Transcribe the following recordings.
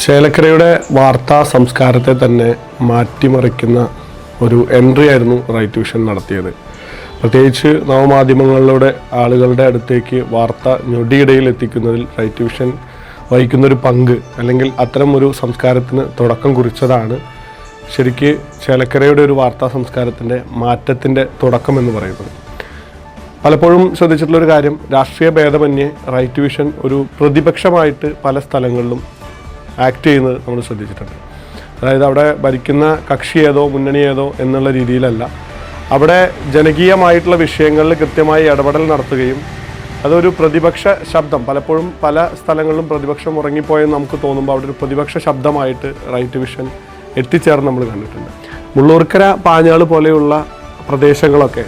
ചേലക്കരയുടെ വാർത്താ സംസ്കാരത്തെ തന്നെ മാറ്റിമറിക്കുന്ന ഒരു എൻട്രി ആയിരുന്നു റൈറ്റ് വിഷൻ നടത്തിയത്. പ്രത്യേകിച്ച് നവമാധ്യമങ്ങളിലൂടെ ആളുകളുടെ അടുത്തേക്ക് വാർത്ത ഞൊടിയിടയിൽ എത്തിക്കുന്നതിൽ റൈറ്റ് വിഷൻ വഹിക്കുന്നൊരു പങ്ക്, അല്ലെങ്കിൽ അത്തരം ഒരു സംസ്കാരത്തിന് തുടക്കം കുറിച്ചതാണ് ശരിക്ക് ചേലക്കരയുടെ ഒരു വാർത്താ സംസ്കാരത്തിൻ്റെ മാറ്റത്തിൻ്റെ തുടക്കം എന്ന് പറയുന്നത്. പലപ്പോഴും ശ്രദ്ധിച്ചിട്ടുള്ളൊരു കാര്യം, രാഷ്ട്രീയ ഭേദമന്യേ റൈറ്റ് വിഷൻ ഒരു പ്രതിപക്ഷമായിട്ട് പല സ്ഥലങ്ങളിലും ആക്ട് ചെയ്യുന്നത് നമ്മൾ ശ്രദ്ധിച്ചിട്ടുണ്ട്. അതായത് അവിടെ ഭരിക്കുന്ന കക്ഷി ഏതോ മുന്നണി ഏതോ എന്നുള്ള രീതിയിലല്ല, അവിടെ ജനകീയമായിട്ടുള്ള വിഷയങ്ങളിൽ കൃത്യമായി ഇടപെടൽ നടത്തുകയും അതൊരു പ്രതിപക്ഷ ശബ്ദം, പലപ്പോഴും പല സ്ഥലങ്ങളിലും പ്രതിപക്ഷം ഉറങ്ങിപ്പോയെന്ന് നമുക്ക് തോന്നുമ്പോൾ അവിടെ ഒരു പ്രതിപക്ഷ ശബ്ദമായിട്ട് റൈറ്റ് വിഷൻ എത്തിച്ചേർന്ന് നമ്മൾ കണ്ടിട്ടുണ്ട്. മുള്ളൂർക്കര, പാഞ്ഞാൾ പോലെയുള്ള പ്രദേശങ്ങളൊക്കെ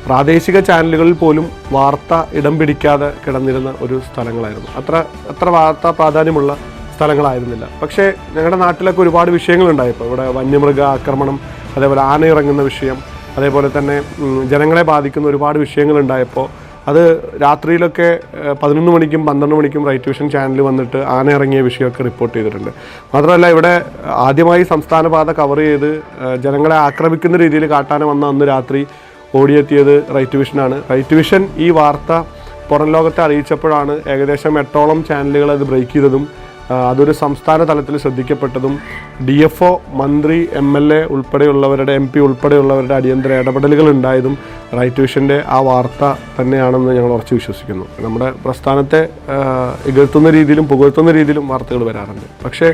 പ്രാദേശിക ചാനലുകളിൽ പോലും വാർത്ത ഇടം പിടിക്കാതെ കിടന്നിരുന്ന ഒരു സ്ഥലങ്ങളായിരുന്നു. അത്ര വാർത്താ പ്രാധാന്യമുള്ള സ്ഥലങ്ങളായിരുന്നില്ല. പക്ഷേ ഞങ്ങളുടെ നാട്ടിലൊക്കെ ഒരുപാട് വിഷയങ്ങളുണ്ടായപ്പോൾ, ഇവിടെ വന്യമൃഗ ആക്രമണം, അതേപോലെ ആന ഇറങ്ങുന്ന വിഷയം, അതേപോലെ തന്നെ ജനങ്ങളെ ബാധിക്കുന്ന ഒരുപാട് വിഷയങ്ങളുണ്ടായപ്പോൾ അത് രാത്രിയിലൊക്കെ 11 മണിക്കും 12 മണിക്കും റൈറ്റ് വിഷൻ ചാനൽ വന്നിട്ട് ആന ഇറങ്ങിയ വിഷയമൊക്കെ റിപ്പോർട്ട് ചെയ്തിട്ടുണ്ട്. മാത്രമല്ല, ഇവിടെ ആദ്യമായി സംസ്ഥാന പാത കവർ ചെയ്ത് ജനങ്ങളെ ആക്രമിക്കുന്ന രീതിയിൽ കാട്ടാന വന്ന അന്ന് രാത്രി ഓടിയെത്തിയത് റൈറ്റ് വിഷനാണ്. റൈറ്റ് വിഷൻ ഈ വാർത്ത പുറം ലോകത്തെ അറിയിച്ചപ്പോഴാണ് ഏകദേശം 8ഓളം ചാനലുകൾ അത് ബ്രേക്ക് ചെയ്തതും അതൊരു സംസ്ഥാന തലത്തിൽ ശ്രദ്ധിക്കപ്പെട്ടതും DFO, മന്ത്രി, MLA ഉൾപ്പെടെയുള്ളവരുടെ, MP ഉൾപ്പെടെയുള്ളവരുടെ അടിയന്തര ഇടപെടലുകൾ ഉണ്ടായതും റൈറ്റ് വിഷൻ്റെ ആ വാർത്ത തന്നെയാണെന്ന് ഞങ്ങൾ ഉറച്ചു വിശ്വസിക്കുന്നു. നമ്മുടെ പ്രസ്ഥാനത്തെ ഇകഴ്ത്തുന്ന രീതിയിലും പുകഴ്ത്തുന്ന രീതിയിലും വാർത്തകൾ വരാറുണ്ട്. പക്ഷേ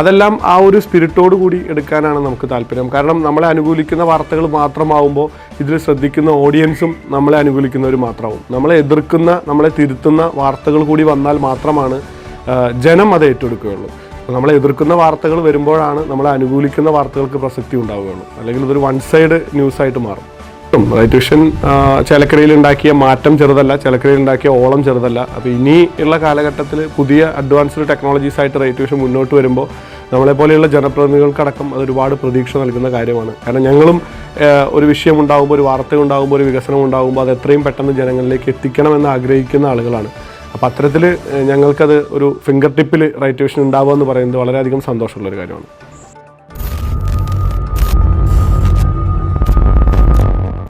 അതെല്ലാം ആ ഒരു സ്പിരിറ്റോട് കൂടി എടുക്കാനാണ് നമുക്ക് താല്പര്യം. കാരണം നമ്മളെ അനുകൂലിക്കുന്ന വാർത്തകൾ മാത്രമാവുമ്പോൾ ഇതിൽ ശ്രദ്ധിക്കുന്ന ഓഡിയൻസും നമ്മളെ അനുകൂലിക്കുന്നവർ മാത്രമാവും. നമ്മളെ എതിർക്കുന്ന, നമ്മളെ തിരുത്തുന്ന വാർത്തകൾ കൂടി വന്നാൽ മാത്രമാണ് ജനം അത് ഏറ്റെടുക്കുകയുള്ളൂ. നമ്മളെ എതിർക്കുന്ന വാർത്തകൾ വരുമ്പോഴാണ് നമ്മളെ അനുകൂലിക്കുന്ന വാർത്തകൾക്ക് പ്രസക്തി ഉണ്ടാവുകയുള്ളൂ. അല്ലെങ്കിൽ ഇതൊരു വൺ സൈഡ് ന്യൂസായിട്ട് മാറും. റൈറ്റ് വിഷൻ ചേലക്കരയിൽ ഉണ്ടാക്കിയ മാറ്റം ചെറുതല്ല, ചേലക്കരയിൽ ഉണ്ടാക്കിയ ഓളം ചെറുതല്ല. അപ്പോൾ ഇനി ഉള്ള കാലഘട്ടത്തിൽ പുതിയ അഡ്വാൻസ്ഡ് ടെക്നോളജീസായിട്ട് റൈറ്റ് വിഷൻ മുന്നോട്ട് വരുമ്പോൾ നമ്മളെപ്പോലെയുള്ള ജനപ്രതിനിധികൾക്കടക്കം അത് ഒരുപാട് പ്രതീക്ഷ നൽകുന്ന കാര്യമാണ്. കാരണം ഞങ്ങളും ഒരു വിഷയം ഉണ്ടാകുമ്പോൾ, ഒരു വാർത്ത ഉണ്ടാകുമ്പോൾ, ഒരു വികസനം ഉണ്ടാകുമ്പോൾ അത് എത്രയും പെട്ടെന്ന് ജനങ്ങളിലേക്ക് എത്തിക്കണമെന്ന് ആഗ്രഹിക്കുന്ന ആളുകളാണ്. അപ്പോൾ അത്തരത്തിൽ ഞങ്ങൾക്കത് ഒരു ഫിംഗർ ടിപ്പിൽ റൈറ്റ് വിഷൻ ഉണ്ടാവുക എന്ന് പറയുന്നത് വളരെയധികം സന്തോഷമുള്ളൊരു കാര്യമാണ്.